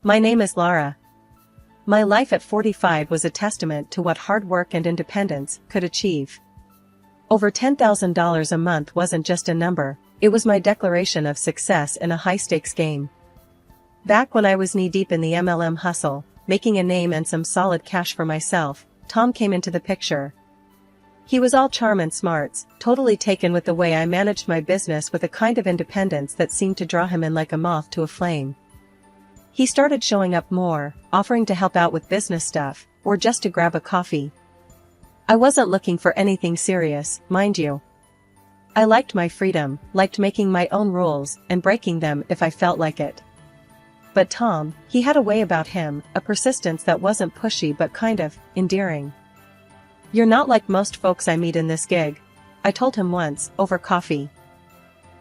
My name is Lara. My life at 45 was a testament to what hard work and independence could achieve. Over $10,000 a month wasn't just a number, it was my declaration of success in a high-stakes game. Back when I was knee-deep in the MLM hustle, making a name and some solid cash for myself, Tom came into the picture. He was all charm and smarts, totally taken with the way I managed my business with a kind of independence that seemed to draw him in like a moth to a flame. He started showing up more, offering to help out with business stuff, or just to grab a coffee. I wasn't looking for anything serious, mind you. I liked my freedom, liked making my own rules, and breaking them if I felt like it. But Tom, he had a way about him, a persistence that wasn't pushy but kind of endearing. "You're not like most folks I meet in this gig," I told him once, over coffee.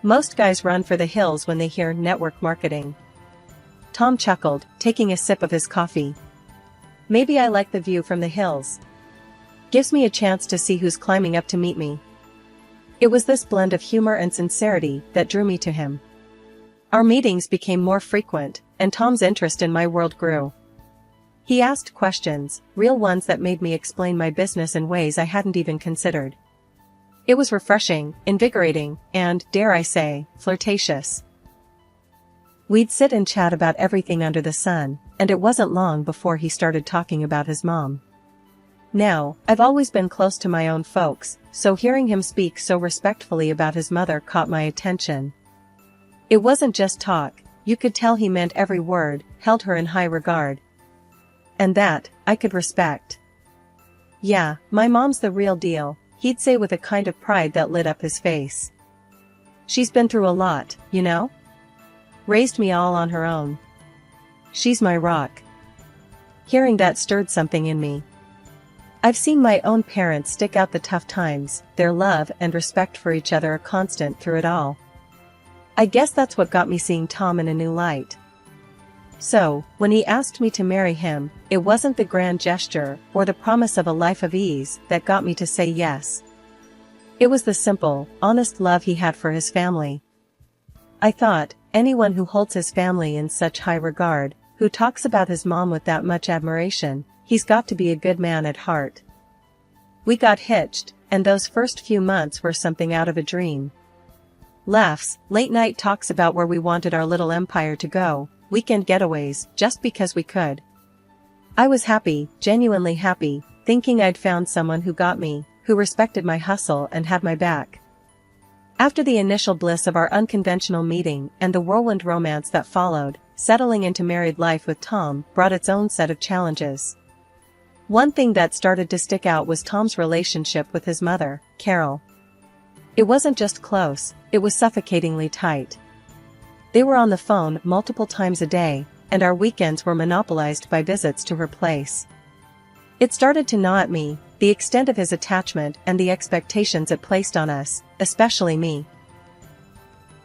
"Most guys run for the hills when they hear network marketing." Tom chuckled, taking a sip of his coffee. "Maybe I like the view from the hills. Gives me a chance to see who's climbing up to meet me." It was this blend of humor and sincerity that drew me to him. Our meetings became more frequent, and Tom's interest in my world grew. He asked questions, real ones that made me explain my business in ways I hadn't even considered. It was refreshing, invigorating, and, dare I say, flirtatious. We'd sit and chat about everything under the sun, and it wasn't long before he started talking about his mom. Now, I've always been close to my own folks, so hearing him speak so respectfully about his mother caught my attention. It wasn't just talk, you could tell he meant every word, held her in high regard. And that, I could respect. "Yeah, my mom's the real deal," he'd say with a kind of pride that lit up his face. "She's been through a lot, you know? Raised me all on her own. She's my rock." Hearing that stirred something in me. I've seen my own parents stick out the tough times, their love and respect for each other a constant through it all. I guess that's what got me seeing Tom in a new light. So, when he asked me to marry him, it wasn't the grand gesture or the promise of a life of ease that got me to say yes. It was the simple, honest love he had for his family. I thought, anyone who holds his family in such high regard, who talks about his mom with that much admiration, he's got to be a good man at heart. We got hitched, and those first few months were something out of a dream. Laughs, late-night talks about where we wanted our little empire to go, weekend getaways, just because we could. I was happy, genuinely happy, thinking I'd found someone who got me, who respected my hustle and had my back. After the initial bliss of our unconventional meeting and the whirlwind romance that followed, settling into married life with Tom brought its own set of challenges. One thing that started to stick out was Tom's relationship with his mother, Carol. It wasn't just close, it was suffocatingly tight. They were on the phone multiple times a day, and our weekends were monopolized by visits to her place. It started to gnaw at me, the extent of his attachment and the expectations it placed on us, especially me.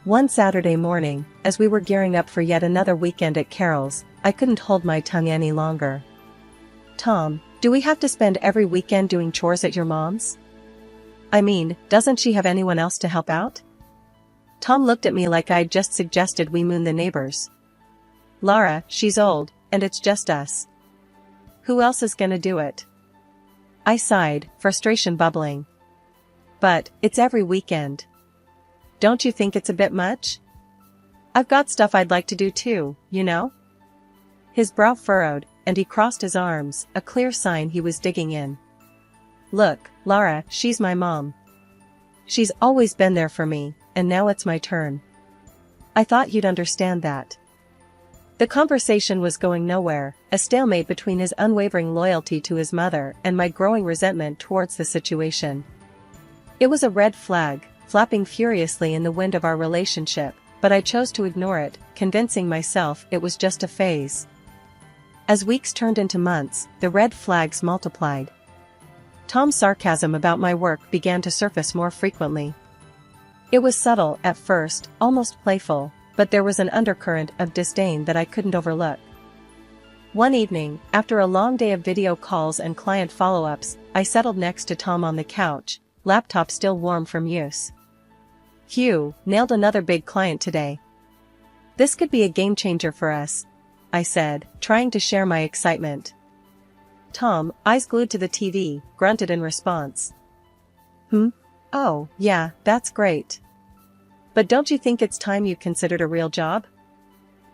One Saturday morning, as we were gearing up for yet another weekend at Carol's, I couldn't hold my tongue any longer. "Tom, do we have to spend every weekend doing chores at your mom's? I mean, doesn't she have anyone else to help out?" Tom looked at me like I'd just suggested we moon the neighbors. "Lara, she's old, and it's just us. Who else is gonna do it?" I sighed, frustration bubbling. "But, it's every weekend. Don't you think it's a bit much? I've got stuff I'd like to do too, you know?" His brow furrowed, and he crossed his arms, a clear sign he was digging in. "Look, Lara, she's my mom. She's always been there for me, and now it's my turn. I thought you'd understand that." The conversation was going nowhere, a stalemate between his unwavering loyalty to his mother and my growing resentment towards the situation. It was a red flag, flapping furiously in the wind of our relationship, but I chose to ignore it, convincing myself it was just a phase. As weeks turned into months, the red flags multiplied. Tom's sarcasm about my work began to surface more frequently. It was subtle at first, almost playful, but there was an undercurrent of disdain that I couldn't overlook. One evening, after a long day of video calls and client follow-ups, I settled next to Tom on the couch, laptop still warm from use. "Phew, nailed another big client today. This could be a game changer for us," I said, trying to share my excitement. Tom, eyes glued to the TV, grunted in response. Oh, yeah, that's great. But don't you think it's time you considered a real job?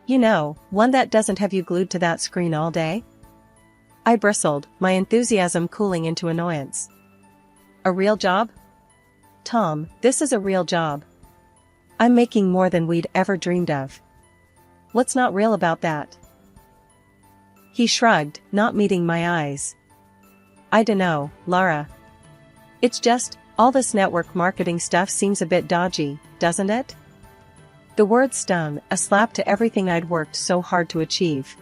You know, one that doesn't have you glued to that screen all day? I bristled, my enthusiasm cooling into annoyance. A real job? Tom, this is a real job. I'm making more than we'd ever dreamed of. What's not real about that? He shrugged, not meeting my eyes. I dunno, Lara. It's just, all this network marketing stuff seems a bit dodgy, doesn't it? The word stung, a slap to everything I'd worked so hard to achieve.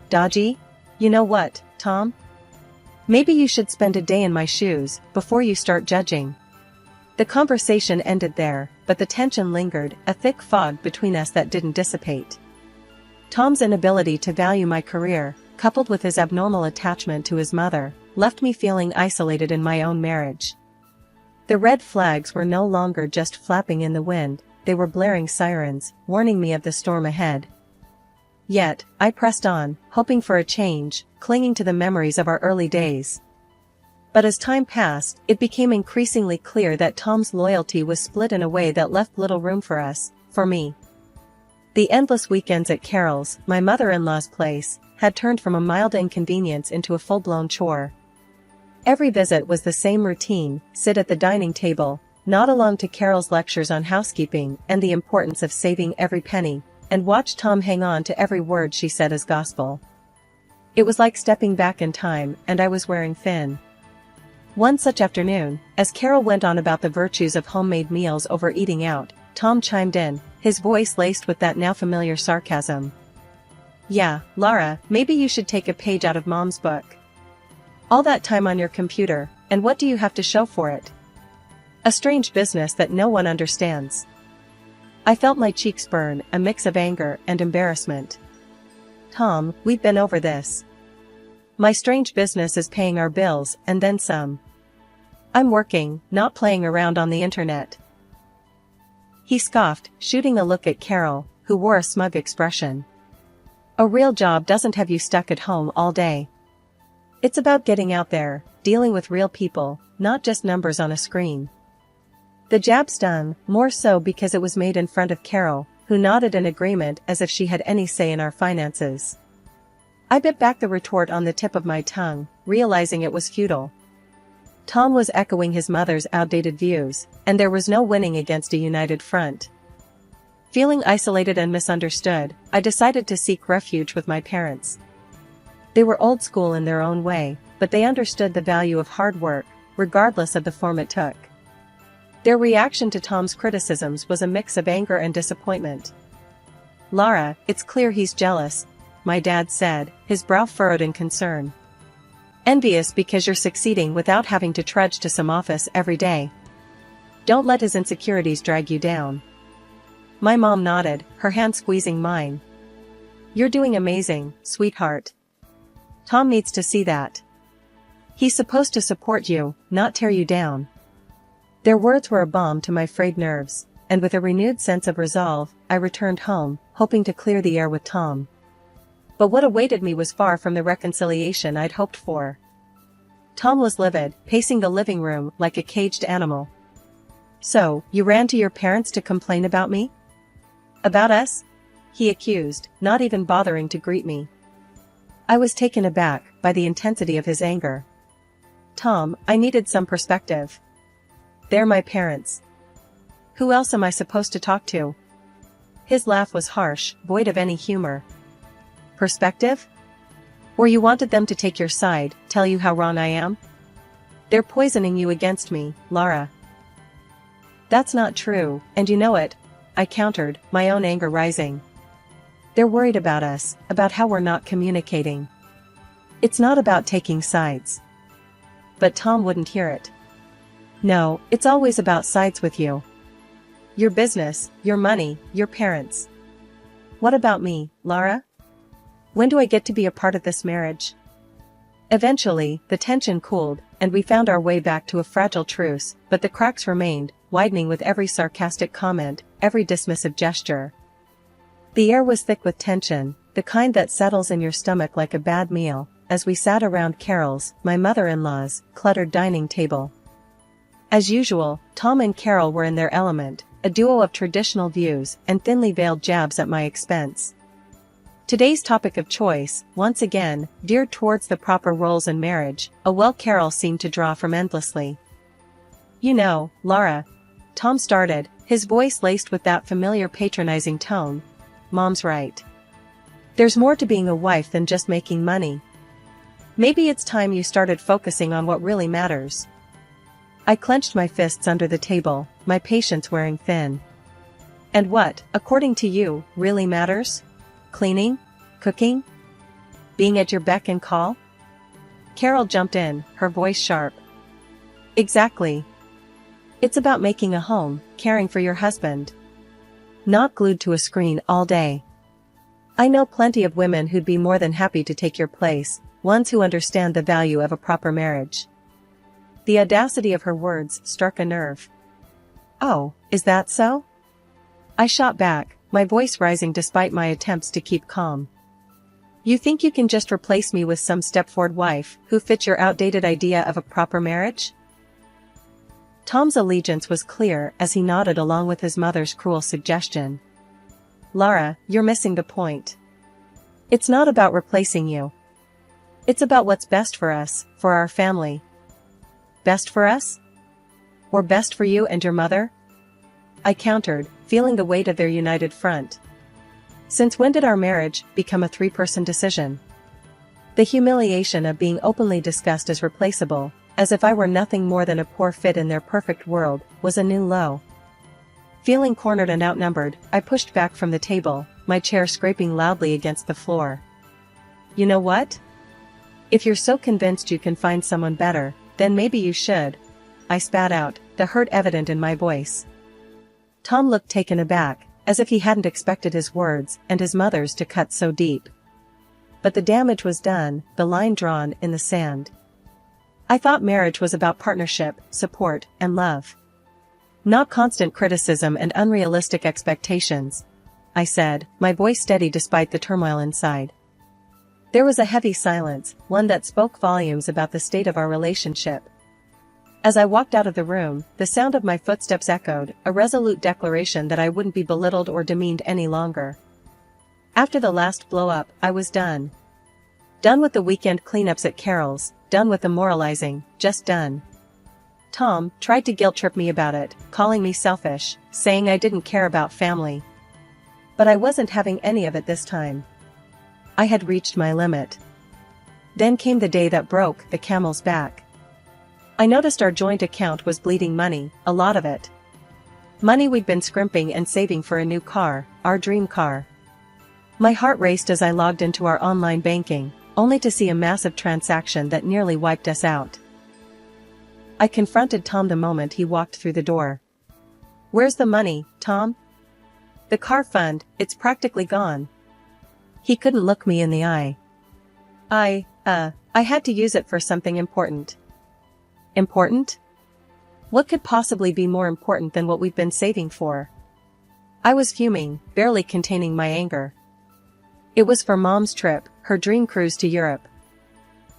Dodgy? You know what, Tom? Maybe you should spend a day in my shoes, before you start judging. The conversation ended there, but the tension lingered, a thick fog between us that didn't dissipate. Tom's inability to value my career, coupled with his abnormal attachment to his mother, left me feeling isolated in my own marriage. The red flags were no longer just flapping in the wind, they were blaring sirens, warning me of the storm ahead. Yet, I pressed on, hoping for a change, clinging to the memories of our early days. But as time passed, it became increasingly clear that Tom's loyalty was split in a way that left little room for us, for me. The endless weekends at Carol's, my mother-in-law's place, had turned from a mild inconvenience into a full-blown chore. Every visit was the same routine: sit at the dining table, nod along to Carol's lectures on housekeeping and the importance of saving every penny, and watch Tom hang on to every word she said as gospel. It was like stepping back in time, and I was wearing thin. One such afternoon, as Carol went on about the virtues of homemade meals over eating out, Tom chimed in, his voice laced with that now familiar sarcasm. Yeah, Lara, maybe you should take a page out of Mom's book. All that time on your computer, and what do you have to show for it? A strange business that no one understands. I felt my cheeks burn, a mix of anger and embarrassment. Tom, we've been over this. My strange business is paying our bills, and then some. I'm working, not playing around on the internet. He scoffed, shooting a look at Carol, who wore a smug expression. A real job doesn't have you stuck at home all day. It's about getting out there, dealing with real people, not just numbers on a screen. The jab stung, more so because it was made in front of Carol, who nodded in agreement as if she had any say in our finances. I bit back the retort on the tip of my tongue, realizing it was futile. Tom was echoing his mother's outdated views, and there was no winning against a united front. Feeling isolated and misunderstood, I decided to seek refuge with my parents. They were old school in their own way, but they understood the value of hard work, regardless of the form it took. Their reaction to Tom's criticisms was a mix of anger and disappointment. Lara, it's clear he's jealous, my dad said, his brow furrowed in concern. Envious because you're succeeding without having to trudge to some office every day. Don't let his insecurities drag you down. My mom nodded, her hand squeezing mine. You're doing amazing, sweetheart. Tom needs to see that. He's supposed to support you, not tear you down. Their words were a balm to my frayed nerves, and with a renewed sense of resolve, I returned home, hoping to clear the air with Tom. But what awaited me was far from the reconciliation I'd hoped for. Tom was livid, pacing the living room like a caged animal. So, you ran to your parents to complain about me? About us? He accused, not even bothering to greet me. I was taken aback by the intensity of his anger. Tom, I needed some perspective. They're my parents. Who else am I supposed to talk to? His laugh was harsh, void of any humor. Perspective? Or you wanted them to take your side, tell you how wrong I am? They're poisoning you against me, Lara. That's not true, and you know it, I countered, my own anger rising. They're worried about us, about how we're not communicating. It's not about taking sides. But Tom wouldn't hear it. No, it's always about sides with you. Your business, your money, your parents. What about me, Lara? When do I get to be a part of this marriage? Eventually, the tension cooled, and we found our way back to a fragile truce, but the cracks remained, widening with every sarcastic comment, every dismissive gesture. The air was thick with tension, the kind that settles in your stomach like a bad meal, as we sat around Carol's, my mother-in-law's, cluttered dining table. As usual, Tom and Carol were in their element, a duo of traditional views and thinly veiled jabs at my expense. Today's topic of choice, once again, geared towards the proper roles in marriage, a well Carol seemed to draw from endlessly. You know, Laura, Tom started, his voice laced with that familiar patronizing tone. Mom's right. There's more to being a wife than just making money. Maybe it's time you started focusing on what really matters. I clenched my fists under the table, my patience wearing thin. And what, according to you, really matters? Cleaning? Cooking? Being at your beck and call? Carol jumped in, her voice sharp. Exactly. It's about making a home, caring for your husband. Not glued to a screen all day. I know plenty of women who'd be more than happy to take your place, ones who understand the value of a proper marriage. The audacity of her words struck a nerve. Oh, is that so? I shot back, my voice rising despite my attempts to keep calm. You think you can just replace me with some Stepford wife who fits your outdated idea of a proper marriage? Tom's allegiance was clear as he nodded along with his mother's cruel suggestion. Laura, you're missing the point. It's not about replacing you. It's about what's best for us, for our family. Best for us? Or best for you and your mother? I countered, feeling the weight of their united front. Since when did our marriage become a three-person decision? The humiliation of being openly discussed as replaceable, as if I were nothing more than a poor fit in their perfect world, was a new low. Feeling cornered and outnumbered, I pushed back from the table, my chair scraping loudly against the floor. You know what? If you're so convinced you can find someone better, then maybe you should. I spat out, the hurt evident in my voice. Tom looked taken aback, as if he hadn't expected his words and his mother's to cut so deep. But the damage was done, the line drawn in the sand. I thought marriage was about partnership, support, and love. Not constant criticism and unrealistic expectations, I said, my voice steady despite the turmoil inside. There was a heavy silence, one that spoke volumes about the state of our relationship. As I walked out of the room, the sound of my footsteps echoed, a resolute declaration that I wouldn't be belittled or demeaned any longer. After the last blow-up, I was done. Done with the weekend cleanups at Carol's, done with the moralizing, just done. Tom tried to guilt-trip me about it, calling me selfish, saying I didn't care about family. But I wasn't having any of it this time. I had reached my limit. Then came the day that broke the camel's back. I noticed our joint account was bleeding money, a lot of it. Money we'd been scrimping and saving for a new car, our dream car. My heart raced as I logged into our online banking, only to see a massive transaction that nearly wiped us out. I confronted Tom the moment he walked through the door. Where's the money, Tom? The car fund, it's practically gone. He couldn't look me in the eye. I had to use it for something important. Important? What could possibly be more important than what we've been saving for? I was fuming, barely containing my anger. It was for Mom's trip, her dream cruise to Europe.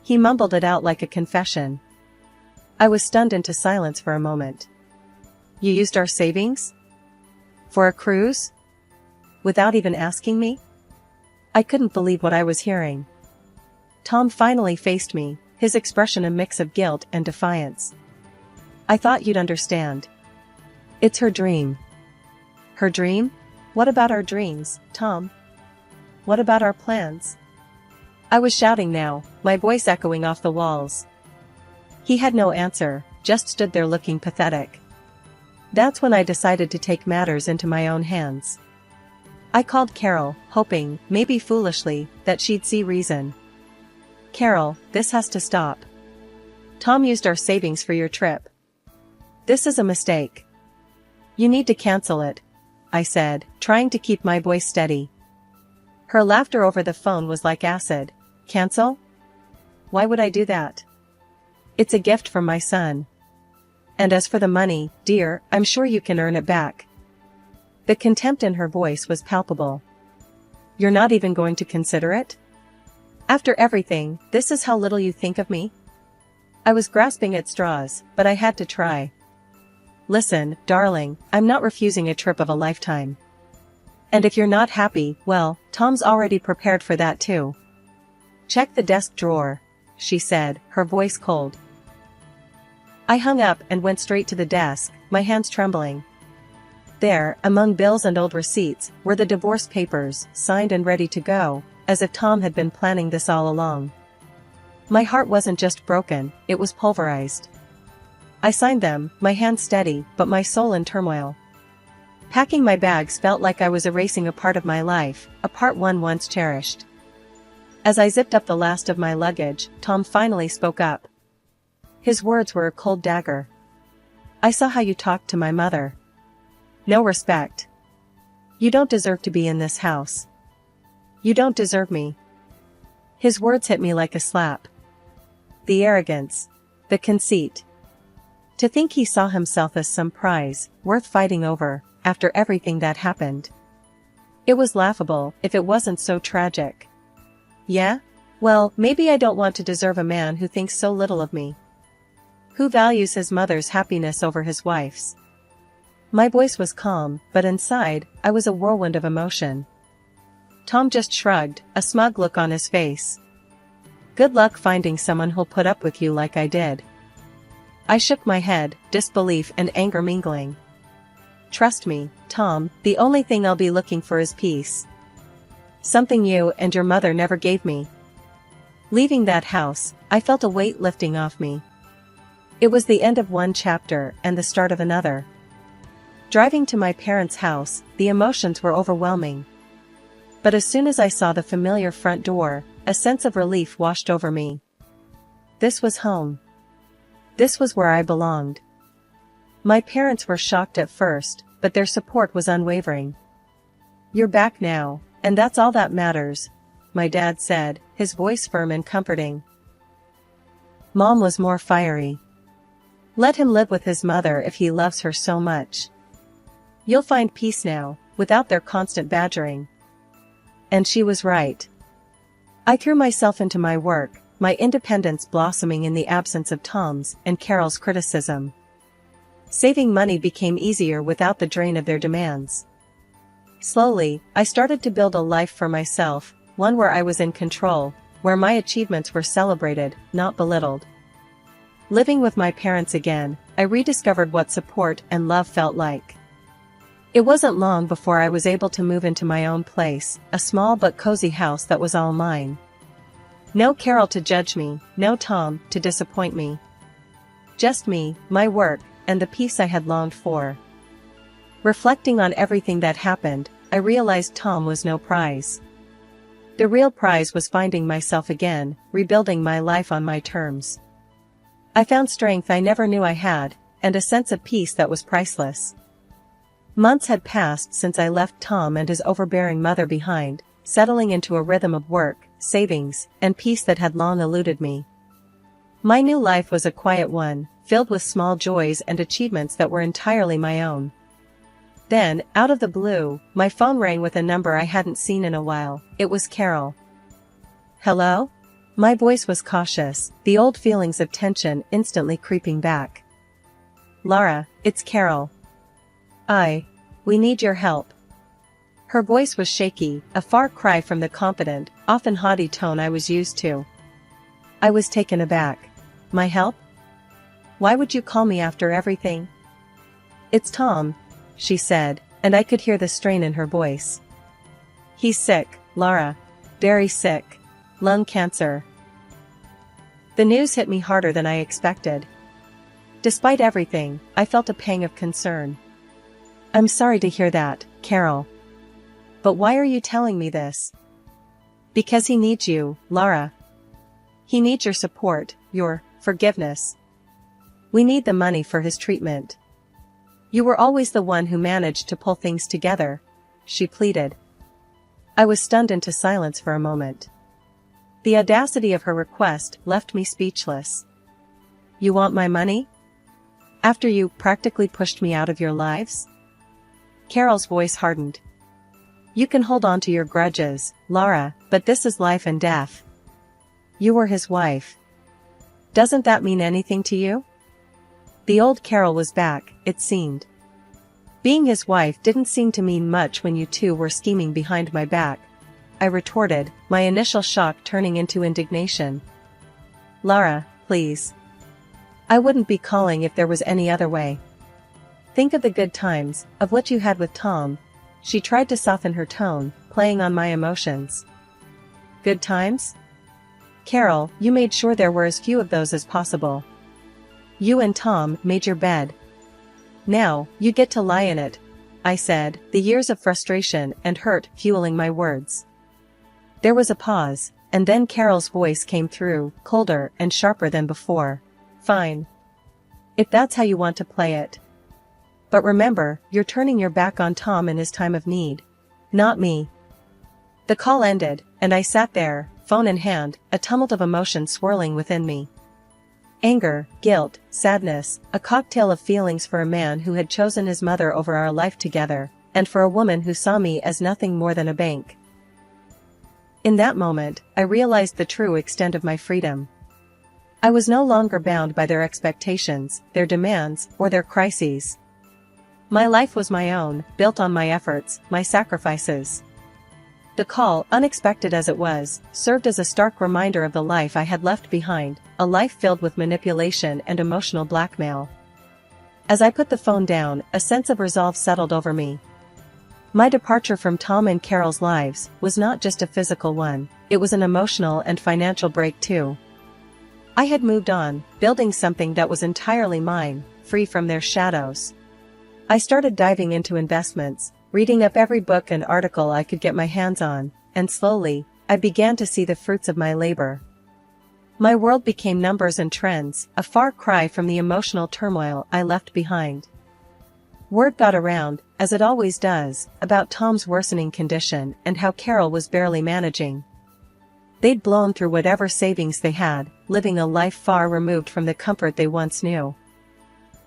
He mumbled it out like a confession. I was stunned into silence for a moment. You used our savings? For a cruise? Without even asking me? I couldn't believe what I was hearing. Tom finally faced me, his expression a mix of guilt and defiance. I thought you'd understand. It's her dream. Her dream? What about our dreams, Tom? What about our plans? I was shouting now, my voice echoing off the walls. He had no answer, just stood there looking pathetic. That's when I decided to take matters into my own hands. I called Carol, hoping, maybe foolishly, that she'd see reason. Carol, this has to stop. Tom used our savings for your trip. This is a mistake. You need to cancel it, I said, trying to keep my voice steady. Her laughter over the phone was like acid. Cancel? Why would I do that? It's a gift from my son. And as for the money, dear, I'm sure you can earn it back. The contempt in her voice was palpable. You're not even going to consider it? After everything, this is how little you think of me? I was grasping at straws, but I had to try. Listen, darling, I'm not refusing a trip of a lifetime. And if you're not happy, well, Tom's already prepared for that too. Check the desk drawer, she said, her voice cold. I hung up and went straight to the desk, my hands trembling. There, among bills and old receipts, were the divorce papers, signed and ready to go, as if Tom had been planning this all along. My heart wasn't just broken, it was pulverized. I signed them, my hand steady, but my soul in turmoil. Packing my bags felt like I was erasing a part of my life, a part one once cherished. As I zipped up the last of my luggage, Tom finally spoke up. His words were a cold dagger. I saw how you talked to my mother. No respect. You don't deserve to be in this house. You don't deserve me. His words hit me like a slap. The arrogance. The conceit. To think he saw himself as some prize, worth fighting over, after everything that happened. It was laughable, if it wasn't so tragic. Yeah? Well, maybe I don't want to deserve a man who thinks so little of me. Who values his mother's happiness over his wife's. My voice was calm, but inside, I was a whirlwind of emotion. Tom just shrugged, a smug look on his face. Good luck finding someone who'll put up with you like I did. I shook my head, disbelief and anger mingling. Trust me, Tom, the only thing I'll be looking for is peace. Something you and your mother never gave me. Leaving that house, I felt a weight lifting off me. It was the end of one chapter and the start of another. Driving to my parents' house, the emotions were overwhelming. But as soon as I saw the familiar front door, a sense of relief washed over me. This was home. This was where I belonged. My parents were shocked at first, but their support was unwavering. You're back now, and that's all that matters, my dad said, his voice firm and comforting. Mom was more fiery. Let him live with his mother if he loves her so much. You'll find peace now, without their constant badgering. And she was right. I threw myself into my work, my independence blossoming in the absence of Tom's and Carol's criticism. Saving money became easier without the drain of their demands. Slowly, I started to build a life for myself, one where I was in control, where my achievements were celebrated, not belittled. Living with my parents again, I rediscovered what support and love felt like. It wasn't long before I was able to move into my own place, a small but cozy house that was all mine. No Carol to judge me, no Tom to disappoint me. Just me, my work, and the peace I had longed for. Reflecting on everything that happened, I realized Tom was no prize. The real prize was finding myself again, rebuilding my life on my terms. I found strength I never knew I had, and a sense of peace that was priceless. Months had passed since I left Tom and his overbearing mother behind, settling into a rhythm of work, savings, and peace that had long eluded me. My new life was a quiet one, filled with small joys and achievements that were entirely my own. Then, out of the blue, my phone rang with a number I hadn't seen in a while. It was Carol. Hello? My voice was cautious, the old feelings of tension instantly creeping back. Lara, it's Carol. We need your help. Her voice was shaky, a far cry from the confident, often haughty tone I was used to. I was taken aback. My help? Why would you call me after everything? It's Tom, she said, and I could hear the strain in her voice. He's sick, Lara. Very sick. Lung cancer. The news hit me harder than I expected. Despite everything, I felt a pang of concern. I'm sorry to hear that, Carol. But why are you telling me this? Because he needs you, Lara. He needs your support, your forgiveness. We need the money for his treatment. You were always the one who managed to pull things together, she pleaded. I was stunned into silence for a moment. The audacity of her request left me speechless. You want my money? After you practically pushed me out of your lives? Carol's voice hardened. You can hold on to your grudges, Lara, but this is life and death. You were his wife. Doesn't that mean anything to you? The old Carol was back, it seemed. Being his wife didn't seem to mean much when you two were scheming behind my back, I retorted, my initial shock turning into indignation. Lara, please. I wouldn't be calling if there was any other way. Think of the good times, of what you had with Tom. She tried to soften her tone, playing on my emotions. Good times? Carol, you made sure there were as few of those as possible. You and Tom made your bed. Now, you get to lie in it, I said, the years of frustration and hurt fueling my words. There was a pause, and then Carol's voice came through, colder and sharper than before. Fine. If that's how you want to play it. But remember, you're turning your back on Tom in his time of need. Not me. The call ended, and I sat there, phone in hand, a tumult of emotion swirling within me. Anger, guilt, sadness, a cocktail of feelings for a man who had chosen his mother over our life together, and for a woman who saw me as nothing more than a bank. In that moment, I realized the true extent of my freedom. I was no longer bound by their expectations, their demands, or their crises. My life was my own, built on my efforts, my sacrifices. The call, unexpected as it was, served as a stark reminder of the life I had left behind, a life filled with manipulation and emotional blackmail. As I put the phone down, a sense of resolve settled over me. My departure from Tom and Carol's lives was not just a physical one, it was an emotional and financial break too. I had moved on, building something that was entirely mine, free from their shadows. I started diving into investments, reading up every book and article I could get my hands on, and slowly, I began to see the fruits of my labor. My world became numbers and trends, a far cry from the emotional turmoil I left behind. Word got around, as it always does, about Tom's worsening condition and how Carol was barely managing. They'd blown through whatever savings they had, living a life far removed from the comfort they once knew.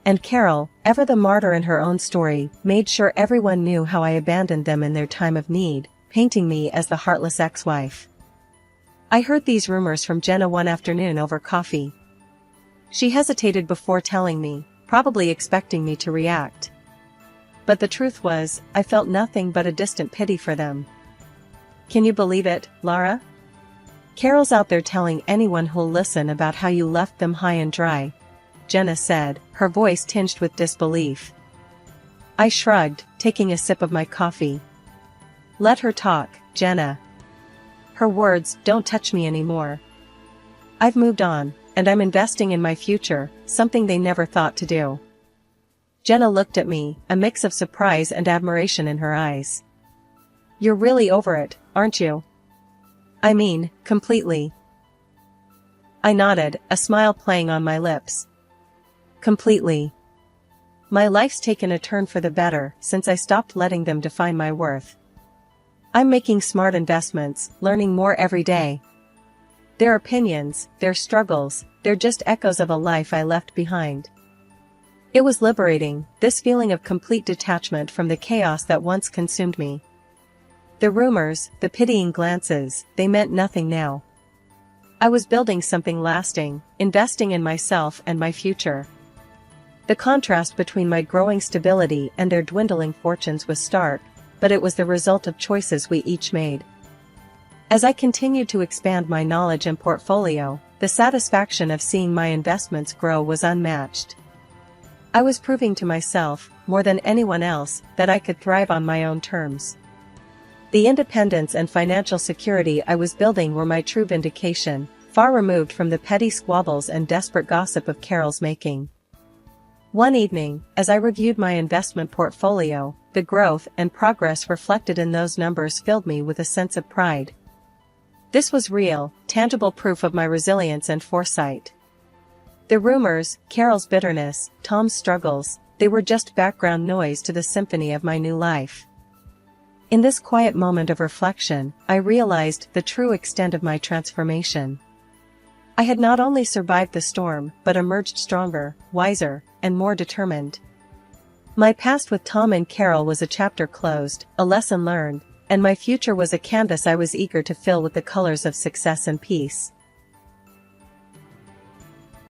And Carol, ever the martyr in her own story, made sure everyone knew how I abandoned them in their time of need, painting me as the heartless ex-wife. I heard these rumors from Jenna one afternoon over coffee. She hesitated before telling me, probably expecting me to react. But the truth was, I felt nothing but a distant pity for them. Can you believe it, Lara? Carol's out there telling anyone who'll listen about how you left them high and dry, Jenna said, her voice tinged with disbelief. I shrugged, taking a sip of my coffee. Let her talk, Jenna. Her words don't touch me anymore. I've moved on, and I'm investing in my future, something they never thought to do. Jenna looked at me, a mix of surprise and admiration in her eyes. You're really over it, aren't you? I mean, completely. I nodded, a smile playing on my lips. Completely. My life's taken a turn for the better since I stopped letting them define my worth. I'm making smart investments, learning more every day. Their opinions, their struggles, they're just echoes of a life I left behind. It was liberating, this feeling of complete detachment from the chaos that once consumed me. The rumors, the pitying glances, they meant nothing now. I was building something lasting, investing in myself and my future. The contrast between my growing stability and their dwindling fortunes was stark, but it was the result of choices we each made. As I continued to expand my knowledge and portfolio, the satisfaction of seeing my investments grow was unmatched. I was proving to myself, more than anyone else, that I could thrive on my own terms. The independence and financial security I was building were my true vindication, far removed from the petty squabbles and desperate gossip of Carol's making. One evening, as I reviewed my investment portfolio, the growth and progress reflected in those numbers filled me with a sense of pride. This was real, tangible proof of my resilience and foresight. The rumors, Carol's bitterness, Tom's struggles, they were just background noise to the symphony of my new life. In this quiet moment of reflection, I realized the true extent of my transformation. I had not only survived the storm, but emerged stronger, wiser, and more determined. My past with Tom and Carol was a chapter closed, a lesson learned, and my future was a canvas I was eager to fill with the colors of success and peace.